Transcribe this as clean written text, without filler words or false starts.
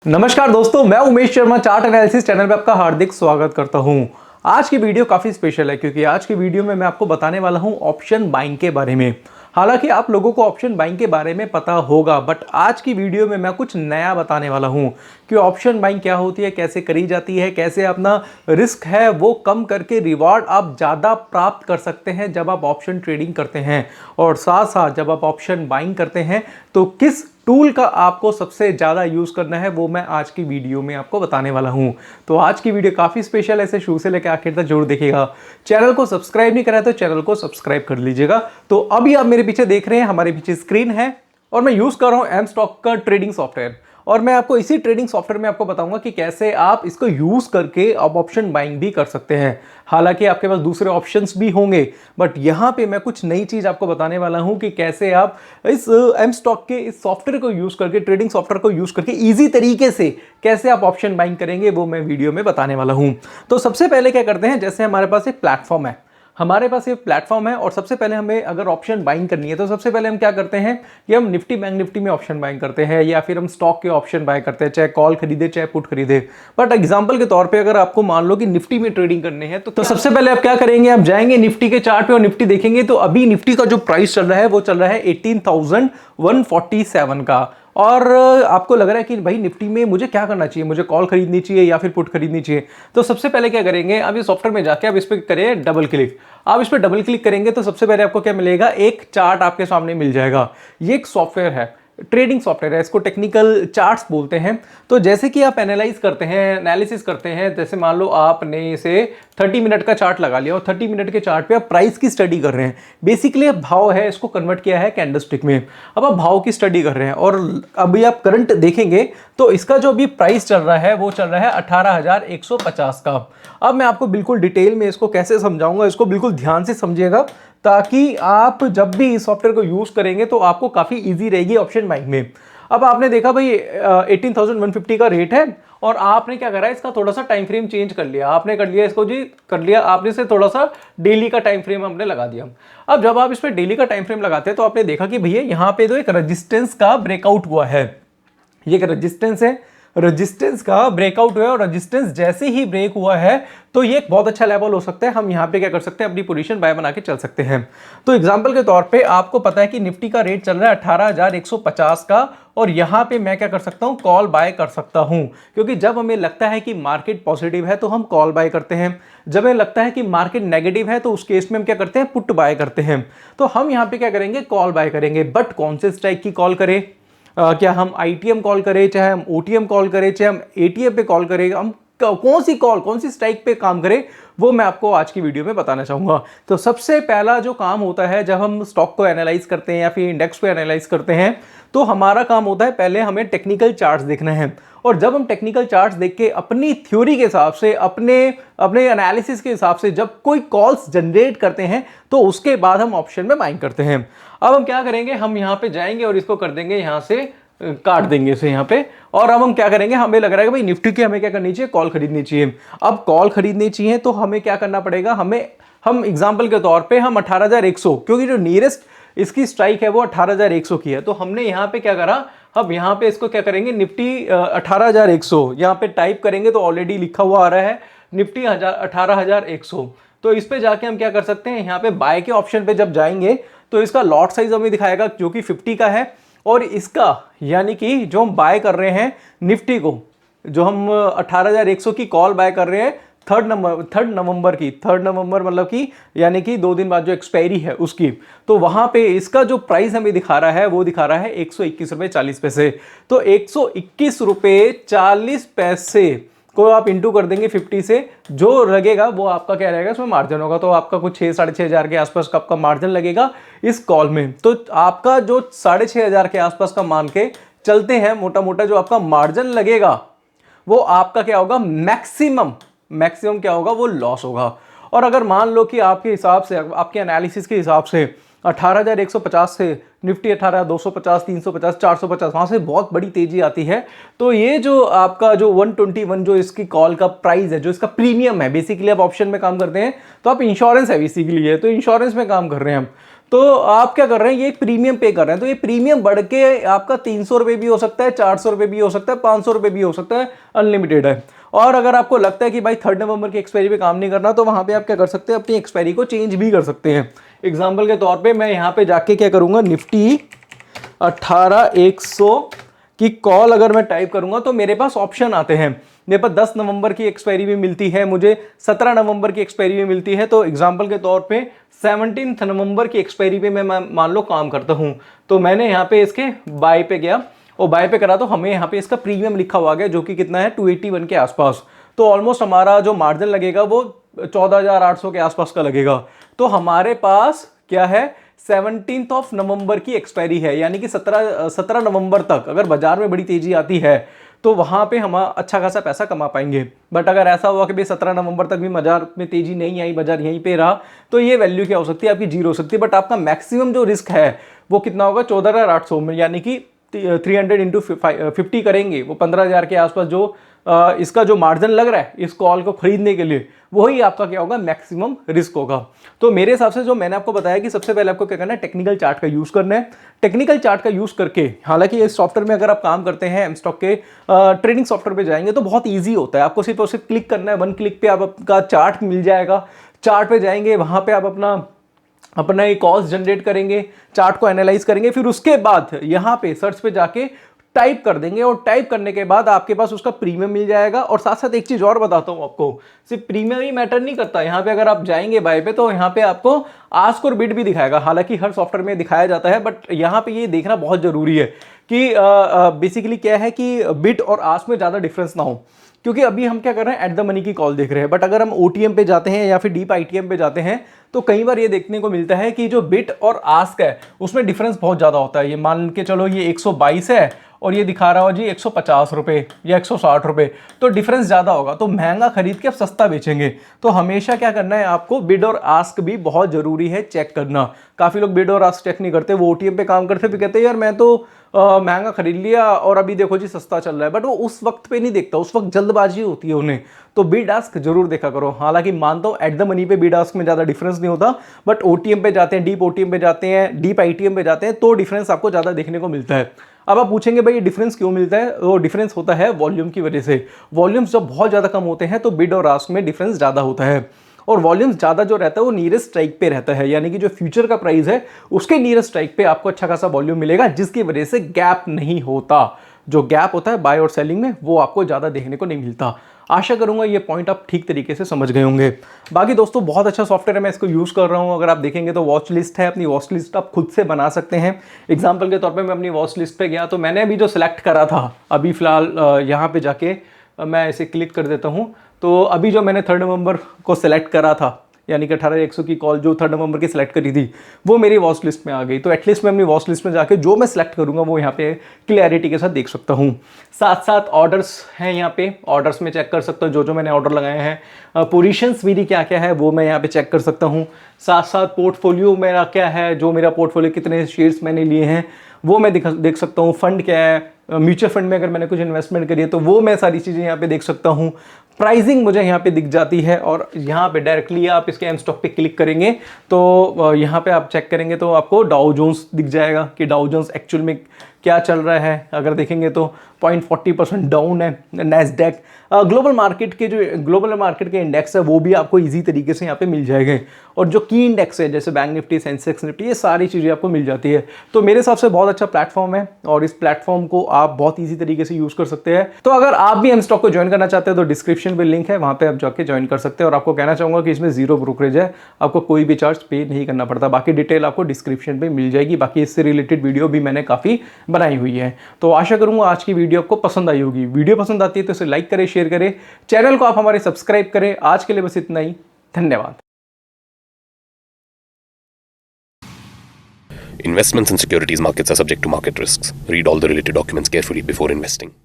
नमस्कार दोस्तों, मैं Umesh Sharma chart analysis channel पे आपका हार्दिक स्वागत करता हूं। आज की वीडियो काफ़ी स्पेशल है क्योंकि आज की वीडियो में मैं आपको बताने वाला हूं ऑप्शन बाइंग के बारे में। हालांकि आप लोगों को ऑप्शन बाइंग के बारे में पता होगा, बट आज की वीडियो में मैं कुछ नया बताने वाला हूं कि ऑप्शन बाइंग क्या होती है, कैसे करी जाती है, कैसे अपना रिस्क है वो कम करके रिवॉर्ड आप ज़्यादा प्राप्त कर सकते हैं जब आप ऑप्शन ट्रेडिंग करते हैं। और साथ साथ जब आप ऑप्शन बाइंग करते हैं तो किस टूल का आपको सबसे ज़्यादा यूज़ करना है वो मैं आज की वीडियो में आपको बताने वाला हूं। तो आज की वीडियो काफ़ी स्पेशल है, इसे शुरू से लेकर आखिर तक जरूर देखिएगा। चैनल को सब्सक्राइब नहीं करा है तो चैनल को सब्सक्राइब कर लीजिएगा। तो अभी आप मेरे पीछे देख रहे हैं, हमारे पीछे स्क्रीन है और मैं यूज़ कर रहा हूँ एम स्टॉक का ट्रेडिंग सॉफ्टवेयर। और मैं आपको इसी ट्रेडिंग सॉफ्टवेयर में आपको बताऊंगा कि कैसे आप इसको यूज़ करके आप ऑप्शन बाइंग भी कर सकते हैं। हालांकि आपके पास दूसरे ऑप्शंस भी होंगे, बट यहाँ पे मैं कुछ नई चीज़ आपको बताने वाला हूँ कि कैसे आप इस एम स्टॉक के इस सॉफ्टवेयर को यूज़ करके, ट्रेडिंग सॉफ्टवेयर को यूज़ करके ईजी तरीके से कैसे आप ऑप्शन बाइंग करेंगे वो मैं वीडियो में बताने वाला हूँ। तो सबसे पहले क्या करते हैं, जैसे हमारे पास एक प्लेटफॉर्म है, और सबसे पहले हमें अगर ऑप्शन बाइंग करनी है तो सबसे पहले हम क्या करते हैं कि हम निफ्टी बैंक निफ्टी में ऑप्शन बाइंग करते हैं या फिर हम स्टॉक के ऑप्शन बाय करते हैं, चाहे कॉल खरीदे चाहे पुट खरीदे। बट एग्जांपल के तौर पे अगर आपको मान लो कि निफ्टी में ट्रेडिंग करने हैं तो सबसे पहले आप क्या करेंगे, आप जाएंगे निफ्टी के चार्ट पे और निफ्टी देखेंगे तो अभी निफ्टी का जो प्राइस चल रहा है वो चल रहा है 18,147 का। और आपको लग रहा है कि भाई निफ्टी में मुझे क्या करना चाहिए, मुझे कॉल खरीदनी चाहिए या फिर पुट खरीदनी चाहिए। तो सबसे पहले क्या करेंगे, अब ये सॉफ्टवेयर में जाके आप इस पर करें डबल क्लिक। आप इस पर डबल क्लिक करेंगे तो सबसे पहले आपको क्या मिलेगा, एक चार्ट आपके सामने मिल जाएगा। ये एक सॉफ्टवेयर है, ट्रेडिंग सॉफ्टवेयर है, इसको टेक्निकल चार्ट्स बोलते हैं। तो जैसे कि आप एनालाइज करते हैं, एनालिसिस करते हैं, जैसे मान लो आपने इसे 30 मिनट का चार्ट लगा लिया और 30 मिनट के चार्ट पे आप प्राइस की स्टडी कर रहे हैं। बेसिकली अब भाव है, इसको कन्वर्ट किया है कैंडलस्टिक में। अब आप भाव की स्टडी कर रहे हैं और अभी आप करंट देखेंगे तो इसका जो अभी प्राइस चल रहा है वो चल रहा है 18,150 का। अब मैं आपको बिल्कुल डिटेल में इसको कैसे समझाऊंगा, इसको बिल्कुल ध्यान से समझिएगा ताकि आप जब भी इस सॉफ्टवेयर को यूज करेंगे तो आपको काफी इजी रहेगी ऑप्शन बाइंग में। अब आपने देखा भाई 18,150 का रेट है और आपने क्या करा है, इसका थोड़ा सा टाइम फ्रेम चेंज कर लिया। आपने कर लिया इसको जी, कर लिया आपने से थोड़ा सा डेली का टाइम फ्रेम हमने लगा दिया। अब जब आप इस पर डेली का टाइम फ्रेम लगाते हैं तो आपने देखा कि भैया यहाँ पे तो एक रेजिस्टेंस का ब्रेकआउट हुआ है। ये एक रेजिस्टेंस है, रेजिस्टेंस का ब्रेकआउट हुआ है और रेजिस्टेंस जैसे ही ब्रेक हुआ है तो ये एक बहुत अच्छा लेवल हो सकता है। हम यहाँ पे क्या कर सकते हैं, अपनी पोजीशन बाय बना के चल सकते हैं। तो एग्जांपल के तौर पे आपको पता है कि निफ्टी का रेट चल रहा है 18,150 का और यहाँ पे मैं क्या कर सकता हूँ, कॉल बाय कर सकता हूँ। क्योंकि जब हमें लगता है कि मार्केट पॉजिटिव है तो हम कॉल बाय करते हैं, जब हमें लगता है कि मार्केट नेगेटिव है तो उस केस में हम क्या करते हैं, पुट बाय करते हैं। तो हम यहाँ पे क्या करेंगे, कॉल बाय करेंगे। बट कौन से स्ट्राइक की कॉल करें, क्या हम आईटीएम कॉल करें, चाहे हम ओटीएम कॉल करें, चाहे हम एटीएम पे कॉल करें, हम कौन सी कॉल, कौन सी स्ट्राइक पे काम करें वो मैं आपको आज की वीडियो में बताना चाहूंगा। तो सबसे पहला जो काम होता है जब हम स्टॉक को एनालाइज करते हैं या फिर इंडेक्स को एनालाइज करते हैं तो हमारा काम होता है पहले हमें टेक्निकल चार्ट्स देखना है। और जब हम टेक्निकल चार्ट्स देख के अपनी थ्योरी के हिसाब से, अपने एनालिसिस के हिसाब से जब कोई कॉल्स जनरेट करते हैं तो उसके बाद हम ऑप्शन में बाइंग करते हैं। अब हम क्या करेंगे, हम यहाँ पे जाएंगे और इसको कर देंगे, यहाँ से काट देंगे इसे यहाँ पे। और अब हम क्या करेंगे, हमें लग रहा है कि भाई निफ्टी की हमें क्या करनी चाहिए, कॉल खरीदनी चाहिए। अब कॉल खरीदनी चाहिए तो हमें क्या करना पड़ेगा, हम एग्जांपल के तौर पे हम 18,100, क्योंकि जो नियरेस्ट इसकी स्ट्राइक है वो 18,100 की है, तो हमने यहाँ पे क्या करा, अब यहाँ पे इसको क्या करेंगे, निफ्टी 18,100 यहाँ पे टाइप करेंगे तो ऑलरेडी लिखा हुआ आ रहा है निफ्टी 18,100। तो इस पे जाके हम क्या कर सकते हैं, यहाँ पे बाय के ऑप्शन पे जब जाएंगे तो इसका लॉट साइज हमें दिखाएगा जो कि 50 का है। और इसका यानी कि जो हम बाय कर रहे हैं निफ्टी को, जो हम 18,100 की कॉल बाय कर रहे हैं 3 नवंबर की, 3 नवंबर मतलब कि यानी कि 2 दिन बाद जो एक्सपायरी है उसकी, तो वहां पे इसका जो प्राइस हमें दिखा रहा है वो दिखा रहा है 121.40 रुपए। तो 121.40 को आप इंटू कर देंगे 50 से, जो लगेगा वो आपका क्या रहेगा, इसमें मार्जिन होगा। तो आपका कुछ 6-6.5 के आसपास का आपका मार्जिन लगेगा इस कॉल में। तो आपका जो 6,500 के आसपास का मान के चलते हैं, मोटा मोटा जो आपका मार्जिन लगेगा वो आपका क्या होगा, मैक्सिमम क्या होगा, वो लॉस होगा। और अगर मान लो कि आपके हिसाब से, आपके एनालिसिस के हिसाब से 18,150 से निफ्टी 18,250, 350, 450 वहाँ से बहुत बड़ी तेजी आती है, तो ये जो आपका जो 121 जो इसकी कॉल का प्राइस है, जो इसका प्रीमियम है, बेसिकली आप ऑप्शन में काम करते हैं तो आप इंश्योरेंस है बेसिकली है, तो इंश्योरेंस में काम कर रहे हैं हम, तो आप क्या कर रहे हैं, ये प्रीमियम पे कर रहे हैं, तो ये प्रीमियम बढ़ के आपका 300 रुपये भी हो सकता है, 400 रुपये भी हो सकता है, 500 रुपये भी हो सकता है, अनलिमिटेड है। और अगर आपको लगता है कि भाई 3 नवंबर की एक्सपायरी पे काम नहीं करना, तो वहां पे आप क्या कर सकते हैं, अपनी एक्सपायरी को चेंज भी कर सकते हैं। एग्जाम्पल के तौर पर मैं यहाँ पे जाके क्या करूंगा, निफ्टी 18100 की कॉल अगर मैं टाइप करूंगा तो मेरे पास ऑप्शन आते हैं। मेरे पास 10 नवंबर की एक्सपायरी भी मिलती है, मुझे 17 नवंबर की एक्सपायरी भी मिलती है। तो एग्जांपल के तौर पे 17 नवंबर की एक्सपायरी पे मैं मान लो काम करता हूं, तो मैंने यहाँ पे इसके बाय पे गया और बाय पे करा, तो हमें यहाँ पे इसका प्रीमियम लिखा हुआ गया जो कि कितना है 281 के आसपास। तो ऑलमोस्ट हमारा जो मार्जिन लगेगा वो 14,800 के आसपास का लगेगा। तो हमारे पास क्या है, 17 नवंबर की एक्सपायरी है, यानी कि 17 नवंबर तक अगर बाजार में बड़ी तेजी आती है तो वहां पे हम अच्छा खासा पैसा कमा पाएंगे। बट अगर ऐसा हुआ कि भाई 17 नवंबर तक भी बाजार में तेजी नहीं आई, बाजार यहीं पे रहा, तो ये वैल्यू क्या हो सकती है, आपकी जीरो हो सकती है। बट आपका मैक्सिमम जो रिस्क है वो कितना होगा, 14,800 में, यानी कि 300 इंटू 50 करेंगे, वो 15,000 के आसपास जो इसका जो मार्जिन लग रहा है इस कॉल को खरीदने के लिए, वही आपका क्या होगा, मैक्सिमम रिस्क होगा। तो मेरे हिसाब से जो मैंने आपको बताया कि सबसे पहले आपको क्या करना है, टेक्निकल चार्ट का यूज करना है। टेक्निकल चार्ट का यूज करके, हालांकि इस सॉफ्टवेयर में अगर आप काम करते हैं, एम स्टॉक के ट्रेडिंग सॉफ्टवेयर पे जाएंगे तो बहुत ईजी होता है। आपको सिर्फ और सिर्फ क्लिक करना है, 1 क्लिक पे आपका चार्ट मिल जाएगा। चार्ट पे जाएंगे, वहां पे आप अपना एक कॉल्स जनरेट करेंगे, चार्ट को एनालाइज करेंगे, फिर उसके बाद यहाँ पे सर्च पे जाके टाइप कर देंगे और टाइप करने के बाद आपके पास उसका प्रीमियम मिल जाएगा। और साथ साथ एक चीज और बताता हूं आपको, सिर्फ प्रीमियम ही मैटर नहीं करता, यहाँ पे अगर आप जाएंगे बाय पे तो यहाँ पे आपको आस्क और बिड भी दिखाएगा। हालांकि हर सॉफ्टवेयर में दिखाया जाता है, बट यहाँ पे ये देखना बहुत जरूरी है कि बेसिकली क्या है कि बिड और आस्क में ज्यादा डिफरेंस ना हो, क्योंकि अभी हम क्या कर रहे हैं, एट द मनी की कॉल देख रहे हैं। बट अगर हम ओटीएम पे जाते हैं या फिर डीप आईटीएम पे जाते हैं तो कई बार ये देखने को मिलता है कि जो बिड और आस्क है उसमें डिफरेंस बहुत ज्यादा होता है। ये मान के चलो ये 122 है और ये दिखा रहा हो जी 150 रुपये या 160 रुपये, तो डिफरेंस ज़्यादा होगा, तो महंगा खरीद के आप सस्ता बेचेंगे। तो हमेशा क्या करना है आपको, बिड और आस्क भी बहुत ज़रूरी है चेक करना। काफ़ी लोग बिड और आस्क चेक नहीं करते, वो ओटीएम पे काम करते, फिर कहते हैं यार मैं तो महंगा खरीद लिया और अभी देखो जी सस्ता चल रहा है, बट वो उस वक्त पे नहीं देखता, उस वक्त जल्दबाजी होती है उन्हें। तो बिड आस्क जरूर देखा करो। हालांकि मानता हूँ एट द मनी पे बिड आस्क में ज़्यादा डिफरेंस नहीं होता, बट ओटीएम पे जाते हैं, डीप ओटीएम पे जाते हैं, डीप आईटीएम पे जाते हैं, तो डिफरेंस आपको ज़्यादा देखने को मिलता है। अब आप पूछेंगे भाई ये डिफरेंस क्यों मिलता है, वो डिफरेंस होता है वॉल्यूम की वजह से। वॉल्यूम्स जब बहुत ज़्यादा कम होते हैं तो बिड और आस्क में डिफरेंस ज़्यादा होता है, और वॉल्यूम्स ज़्यादा जो रहता है वो नियरेस्ट स्ट्राइक पे रहता है, यानी कि जो फ्यूचर का प्राइस है उसके नियरेस्ट स्ट्राइक पे आपको अच्छा खासा वॉल्यूम मिलेगा, जिसकी वजह से गैप नहीं होता। जो गैप होता है बाय और सेलिंग में, वो आपको ज़्यादा देखने को नहीं मिलता। आशा करूंगा ये पॉइंट आप ठीक तरीके से समझ गए होंगे। बाकी दोस्तों बहुत अच्छा सॉफ्टवेयर है, मैं इसको यूज़ कर रहा हूं। अगर आप देखेंगे तो वॉच लिस्ट है, अपनी वॉच लिस्ट आप खुद से बना सकते हैं। एग्जाम्पल के तौर पे मैं अपनी वॉच लिस्ट पे गया तो मैंने अभी जो सिलेक्ट करा था, अभी फिलहाल यहाँ पे जाके मैं इसे क्लिक कर देता हूँ, तो अभी जो मैंने 3 नवंबर को सिलेक्ट करा था, यानी कि 18,100 की कॉल जो 3 नवंबर की सिलेक्ट करी थी, वो मेरी वॉच लिस्ट में आ गई। तो एटलीस्ट मैं अपनी वॉच लिस्ट में जाके जो मैं सिलेक्ट करूंगा वो यहाँ पे क्लियरिटी के साथ देख सकता हूँ। साथ साथ ऑर्डर्स हैं, यहाँ पे ऑर्डर्स में चेक कर सकता हूँ जो मैंने ऑर्डर लगाए हैं। पोजीशंस मेरी क्या क्या है वो मैं यहाँ पे चेक कर सकता हूँ। साथ साथ पोर्टफोलियो मेरा क्या है, जो मेरा पोर्टफोलियो कितने शेयर्स मैंने लिए हैं वो मैं देख सकता हूँ। फंड क्या है, म्यूचुअल फंड में अगर मैंने कुछ इन्वेस्टमेंट करी है तो वो मैं सारी चीज़ें यहाँ पे देख सकता हूँ। प्राइसिंग मुझे यहाँ पे दिख जाती है, और यहाँ पे डायरेक्टली आप इसके एम स्टॉक पे क्लिक करेंगे तो यहाँ पे आप चेक करेंगे तो आपको डाउ जोन्स दिख जाएगा कि डाउ जोन्स एक्चुअल में क्या चल रहा है। अगर देखेंगे तो 0.40% डाउन है। नैस्डैक ग्लोबल मार्केट के इंडेक्स है वो भी आपको इजी तरीके से यहाँ पे मिल जाएंगे, और जो की इंडेक्स है जैसे बैंक निफ्टी, सेंसेक्स निफ्टी, ये सारी चीज़ें आपको मिल जाती है। तो मेरे हिसाब से बहुत अच्छा प्लेटफॉर्म है, और इस प्लेटफॉर्म को आप बहुत ईजी तरीके से यूज़ कर सकते हैं। तो अगर आप भी एम स्टॉक को ज्वाइन करना चाहते हैं तो डिस्क्रिप्शन में लिंक है, वहाँ पे आप जाके ज्वाइन कर सकते हैं। और आपको कहना चाहूँगा कि इसमें जीरो ब्रोकरेज है, आपको कोई भी चार्ज पे नहीं करना पड़ता। बाकी डिटेल आपको डिस्क्रिप्शन में मिल जाएगी। बाकी इससे रिलेटेड वीडियो भी मैंने काफ़ी बनाई हुई है। तो आशा करूँगा आज की वीडियो आपको पसंद आई होगी। वीडियो पसंद आती है तो इसे लाइक करें, शेयर करें, चैनल को आप हमारे सब्सक्राइब करें। आज के लिए बस इतना ही, धन्यवाद। Investments in securities markets are subject to market risks. Read all the related documents carefully before investing.